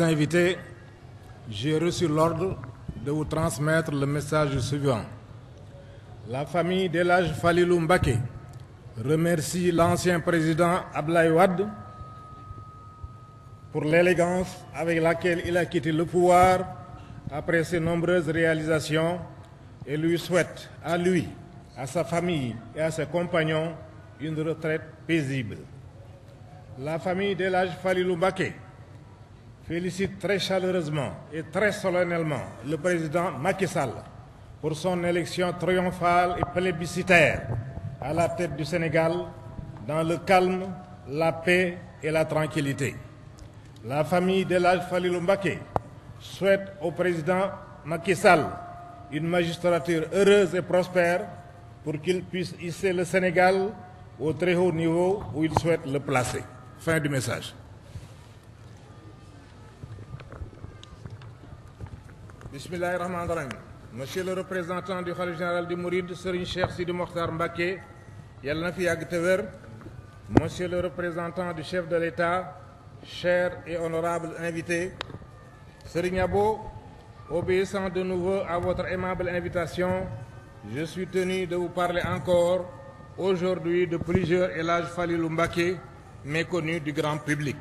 Invités, j'ai reçu l'ordre de vous transmettre le message suivant. La famille d'El Hadj Falilou Mbacké remercie l'ancien président Abdoulaye Wade pour l'élégance avec laquelle il a quitté le pouvoir après ses nombreuses réalisations et lui souhaite à lui, à sa famille et à ses compagnons une retraite paisible. La famille d'El Hadj Falilou Mbacké félicite très chaleureusement et très solennellement le président Macky Sall pour son élection triomphale et plébiscitaire à la tête du Sénégal dans le calme, la paix et la tranquillité. La famille d'El Hadj Falilou Mbacké souhaite au président Macky Sall une magistrature heureuse et prospère pour qu'il puisse hisser le Sénégal au très haut niveau où il souhaite le placer. Fin du message. Bismillahirrahmanirrahim. Monsieur le représentant du khalife général des Mourides, Serigne Cheikh Sidi Mokhtar Mbacké, yàlla na fi yàgg te wér. Monsieur le représentant du chef de l'État, chers et honorables invités, Serigne Abo, obéissant de nouveau à votre aimable invitation, je suis tenu de vous parler encore aujourd'hui de plusieurs El Hadj Falilou Mbacké méconnus du grand public.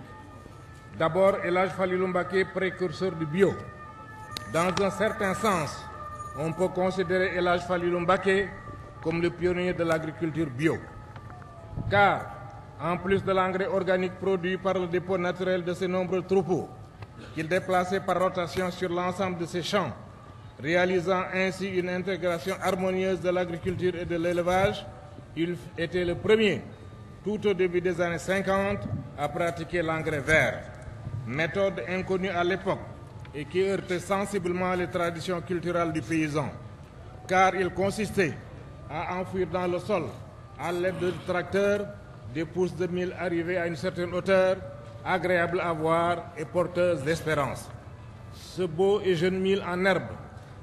D'abord, El Hadj Falilou Mbacké, précurseur du bio. Dans un certain sens, on peut considérer El Hadj Falilou Mbacké comme le pionnier de l'agriculture bio. Car, en plus de l'engrais organique produit par le dépôt naturel de ses nombreux troupeaux, qu'il déplaçait par rotation sur l'ensemble de ses champs, réalisant ainsi une intégration harmonieuse de l'agriculture et de l'élevage, il était le premier, tout au début des années 50, à pratiquer l'engrais vert, méthode inconnue à l'époque et qui heurtait sensiblement les traditions culturelles du paysan, car il consistait à enfouir dans le sol, à l'aide de tracteurs, des pousses de mil arrivées à une certaine hauteur, agréables à voir et porteuses d'espérance. Ce beau et jeune mil en herbe,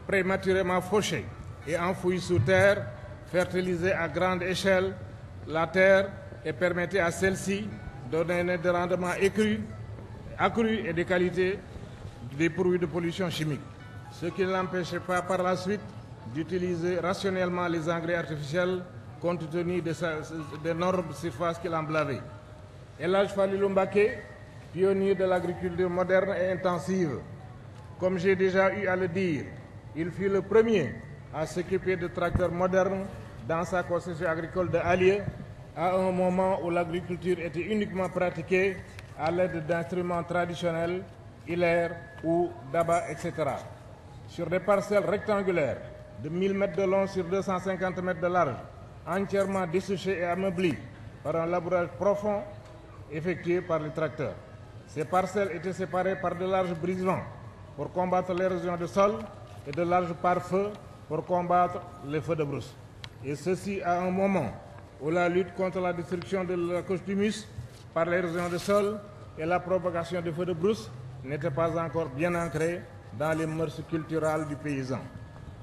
prématurément fauché et enfoui sous terre, fertilisait à grande échelle la terre et permettait à celle-ci de donner des rendements accrus et des qualités dépourvus de pollution chimique, ce qui ne l'empêchait pas par la suite d'utiliser rationnellement les engrais artificiels compte tenu d'énormes surfaces qu'il emblavait. El Hadj Falilou Mbacké, pionnier de l'agriculture moderne et intensive. Comme j'ai déjà eu à le dire, il fut le premier à s'occuper de tracteurs modernes dans sa concession agricole de Alieu, à un moment où l'agriculture était uniquement pratiquée à l'aide d'instruments traditionnels, hilaires ou d'abats, etc. Sur des parcelles rectangulaires de 1000 mètres de long sur 250 mètres de large, entièrement dessouchées et ameublies par un labourage profond effectué par les tracteurs. Ces parcelles étaient séparées par de larges brisements pour combattre l'érosion du sol et de larges pare-feux pour combattre les feux de brousse. Et ceci à un moment où la lutte contre la destruction de la couche d'humus par l'érosion du sol et la propagation des feux de brousse n'était pas encore bien ancrée dans les mœurs culturelles du paysan.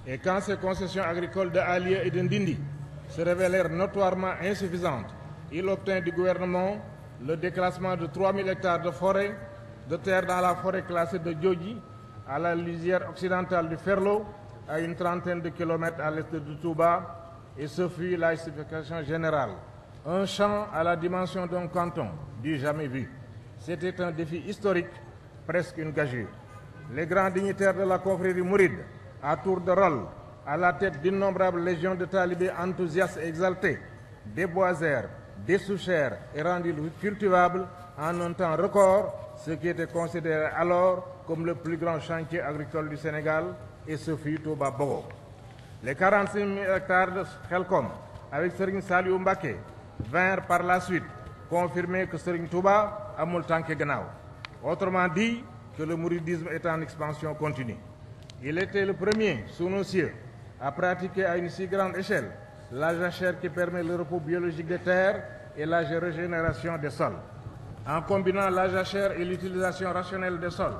Et quand ces concessions agricoles de Alieu et de Ndindi se révélèrent notoirement insuffisantes, il obtint du gouvernement le déclassement de 3000 hectares de forêt, de terre dans la forêt classée de Djodji, à la lisière occidentale du Ferlo, à une trentaine de kilomètres à l'est de Touba, et ce fut la justification générale. Un champ à la dimension d'un canton, du jamais vu. C'était un défi historique, presque une gageure. Les grands dignitaires de la confrérie mouride, à tour de rôle, à la tête d'innombrables légions de talibés enthousiastes et exaltés, déboisèrent, dessouchèrent et rendirent cultivables en un temps record ce qui était considéré alors comme le plus grand chantier agricole du Sénégal, et ce fut Touba Bogo. Les 45 000 hectares de Khelcom avec Serigne Saliou Mbacké vinrent par la suite confirmer que Serigne Touba amul tànke gannaaw. Autrement dit, que le mouridisme est en expansion continue. Il était le premier, sous nos cieux, à pratiquer à une si grande échelle la jachère qui permet le repos biologique des terres et la régénération des sols. En combinant la jachère et l'utilisation rationnelle des sols,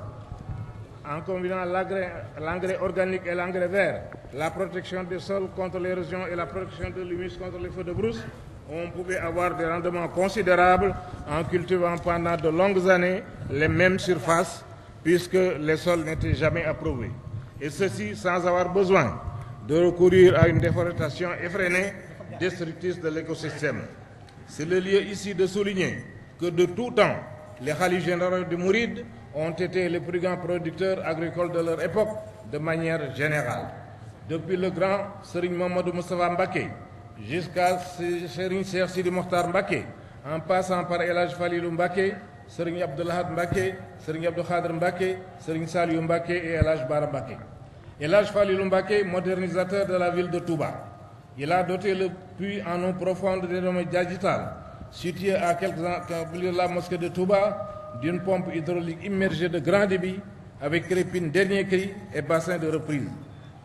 en combinant l'engrais organique et l'engrais vert, la protection des sols contre l'érosion et la protection de l'humus contre les feux de brousse, on pouvait avoir des rendements considérables en cultivant pendant de longues années les mêmes surfaces puisque les sols n'étaient jamais approuvés. Et ceci sans avoir besoin de recourir à une déforestation effrénée, destructrice de l'écosystème. C'est le lieu ici de souligner que de tout temps, les khalifes généraux du Mouride ont été les plus grands producteurs agricoles de leur époque de manière générale. Depuis le grand Serigne Mamadou Moustapha Mbacké jusqu'à Serigne Cheikh Sidi Mokhtar Mbacké, en passant par El Hadj Falilou Mbacké, Serigne Abdou Lahad Mbacké, Serigne Abdou Khadr Mbacké, Serigne Saliou Mbacké et El Hadj Bara Mbacké. El Hadj Falilou Mbacké, modernisateur de la ville de Touba. Il a doté le puits en eau profonde dénommé Diadjital, situé à quelques kilomètres de la mosquée de Touba, d'une pompe hydraulique immergée de grand débit avec crépine dernier cri et bassin de reprise.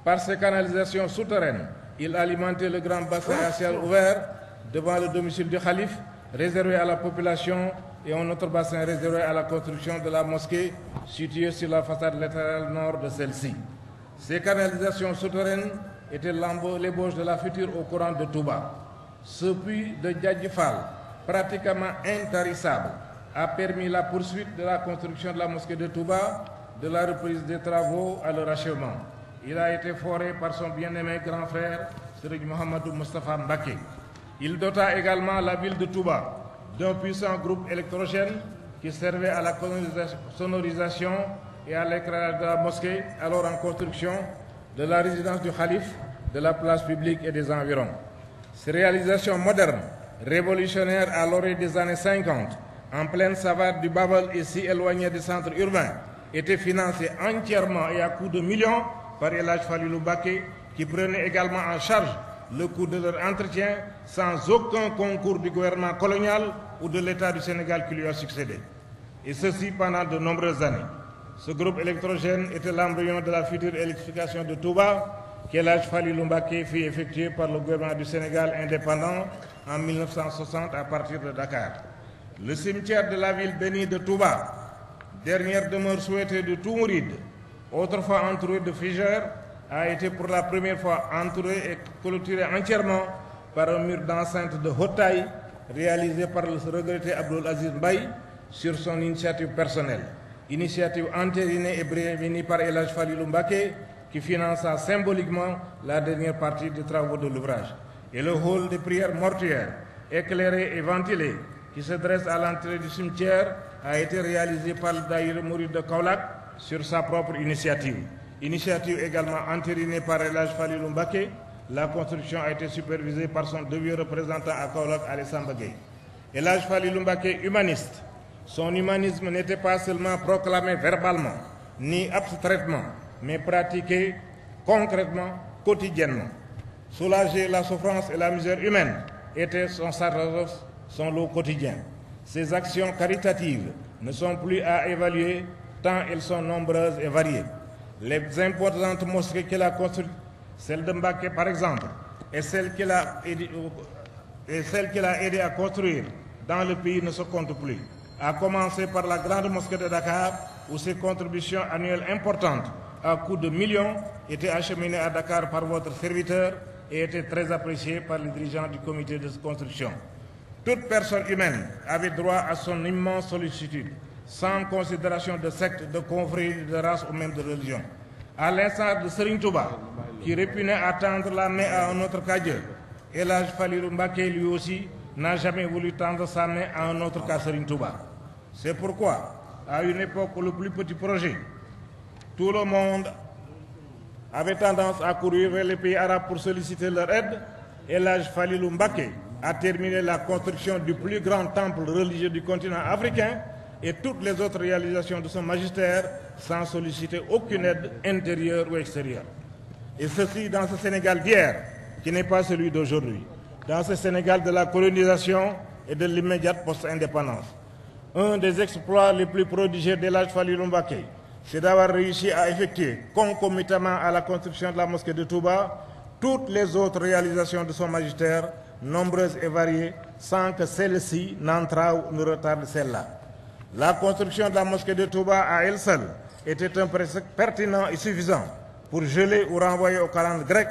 Par ses canalisations souterraines, il alimentait le grand bassin à ciel ouvert devant le domicile du khalife, réservé à la population, et un autre bassin réservé à la construction de la mosquée située sur la façade latérale nord de celle-ci. Ces canalisations souterraines étaient l'ébauche de la future eau courante de Touba. Ce puits de Diadjifal, pratiquement intarissable, a permis la poursuite de la construction de la mosquée de Touba, de la reprise des travaux à leur achèvement. Il a été foré par son bien-aimé grand frère, Serigne Mohamedou Moustapha Mbacké. Il dota également la ville de Touba d'un puissant groupe électrogène qui servait à la sonorisation et à l'éclairage de la mosquée, alors en construction, de la résidence du khalife, de la place publique et des environs. Ces réalisations modernes, révolutionnaires à l'orée des années 50, en pleine savane du Babel et si éloignées des centres urbains, étaient financées entièrement et à coût de millions par El Hadj Falilou Mbacké, qui prenait également en charge le coût de leur entretien sans aucun concours du gouvernement colonial ou de l'État du Sénégal qui lui a succédé. Et ceci pendant de nombreuses années. Ce groupe électrogène était l'embryon de la future électrification de Touba qu'El Hadj Falilou Mbacké fit effectuer par le gouvernement du Sénégal indépendant en 1960 à partir de Dakar. Le cimetière de la ville bénie de Touba, dernière demeure souhaitée de tout mouride, autrefois entouré de figères, a été pour la première fois entouré et clôturé entièrement par un mur d'enceinte de haute taille réalisé par le regretté Abdoul Aziz Mbaye sur son initiative personnelle. Initiative entérinée et bénie par El Hadj Falilou Mbacké qui finança symboliquement la dernière partie des travaux de l'ouvrage. Et le hall de prière mortuaire, éclairé et ventilé, qui se dresse à l'entrée du cimetière, a été réalisé par le Daïra Mouride de Kaolack sur sa propre initiative. Initiative également entérinée par El Hadj Falilou Mbacké, la construction a été supervisée par son deux vieux représentant à Kaolack, Alassane Gueye. El Hadj Falilou Mbacké, humaniste. Son humanisme n'était pas seulement proclamé verbalement, ni abstraitement, mais pratiqué concrètement, quotidiennement. Soulager la souffrance et la misère humaine était son sacerdoce, son lot quotidien. Ses actions caritatives ne sont plus à évaluer tant elles sont nombreuses et variées. Les imposantes mosquées qu'il a construites, celle de Mbacké par exemple, et celle qu'il a aidé à construire dans le pays ne se comptent plus. À commencer par la grande mosquée de Dakar, où ses contributions annuelles importantes, à coût de millions, étaient acheminées à Dakar par votre serviteur et étaient très appréciées par les dirigeants du comité de construction. Toute personne humaine avait droit à son immense sollicitude, sans considération de secte, de confrérie, de race ou même de religion. À l'instar de Serigne Touba, qui répugnait à tendre la main à un autre qu'à Dieu, El Hadj Falilou Mbacké lui aussi n'a jamais voulu tendre sa main à un autre qu'à Serigne Touba. C'est pourquoi, à une époque où le plus petit projet, tout le monde avait tendance à courir vers les pays arabes pour solliciter leur aide, El Hadj Falilou Mbacké a terminé la construction du plus grand temple religieux du continent africain et toutes les autres réalisations de son magistère sans solliciter aucune aide intérieure ou extérieure. Et ceci dans ce Sénégal d'hier, qui n'est pas celui d'aujourd'hui, dans ce Sénégal de la colonisation et de l'immédiate post-indépendance. Un des exploits les plus prodigieux d'El Hadj Falilou Mbacké, c'est d'avoir réussi à effectuer, concomitamment à la construction de la mosquée de Touba, toutes les autres réalisations de son magistère, nombreuses et variées, sans que celle-ci n'entrave ou ne retarde celle-là. La construction de la mosquée de Touba à elle seule était un prétexte pertinent et suffisant pour geler ou renvoyer au calendrier grec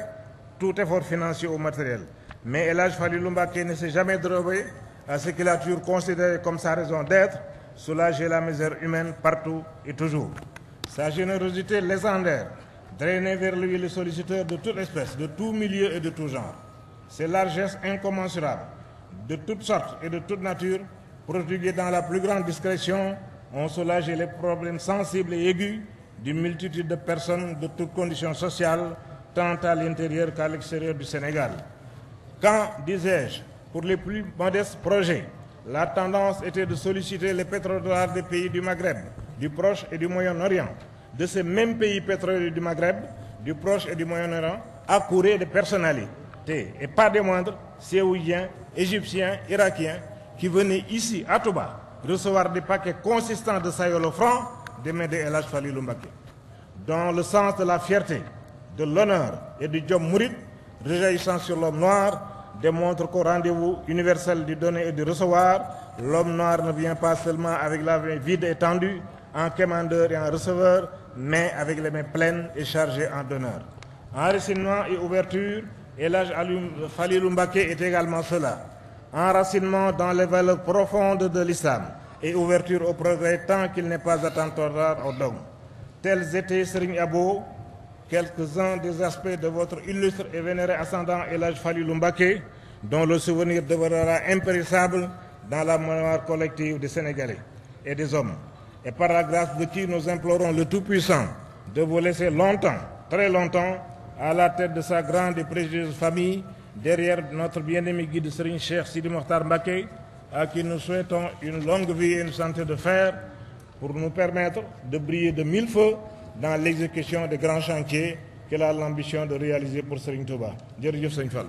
tout effort financier ou matériel. Mais El Hadj Falilou Mbacké ne s'est jamais dérobé à ce qu'il a toujours considéré comme sa raison d'être, soulager la misère humaine partout et toujours. Sa générosité légendaire drainait vers lui les solliciteurs de toute espèce, de tout milieu et de tout genre. Ses largesses incommensurables, de toutes sortes et de toute nature, prodiguées dans la plus grande discrétion, ont soulagé les problèmes sensibles et aigus d'une multitude de personnes de toutes conditions sociales, tant à l'intérieur qu'à l'extérieur du Sénégal. Quand, disais-je, pour les plus modestes projets, la tendance était de solliciter les pétrodollars des pays du Maghreb, du Proche et du Moyen-Orient, de ces mêmes pays pétroliers du Maghreb, du Proche et du Moyen-Orient, accouraient des personnalités, et pas des moindres, séoudiens, égyptiens, irakiens, qui venaient ici, à Touba, recevoir des paquets consistants de sayolo francs des mains de El Hadj Falilou Mbacké, dont le sens de la fierté, de l'honneur et du job mouride, rejaillissant sur l'homme noir, démontre qu'au rendez-vous universel du donner et du recevoir, l'homme noir ne vient pas seulement avec la main vide et tendue, en quémandeur et en receveur, mais avec les mains pleines et chargées en donneur. Enracinement et ouverture, El Hadj Falilou Mbacké est également cela. Enracinement dans les valeurs profondes de l'islam et ouverture au progrès tant qu'il n'est pas attentat au dogme. Tels étaient Serigne Abo, quelques-uns des aspects de votre illustre et vénéré ascendant El Hadj Falilou Mbacké, dont le souvenir demeurera impérissable dans la mémoire collective des Sénégalais et des hommes, et par la grâce de qui nous implorons le Tout-Puissant de vous laisser longtemps, très longtemps, à la tête de sa grande et précieuse famille, derrière notre bien-aimé guide Serigne Cheikh Sidi Mokhtar Mbacké, à qui nous souhaitons une longue vie et une santé de fer pour nous permettre de briller de mille feux dans l'exécution des grands chantiers qu'il a l'ambition de réaliser pour Serigne Touba. Jërëjëf Serigne Fall.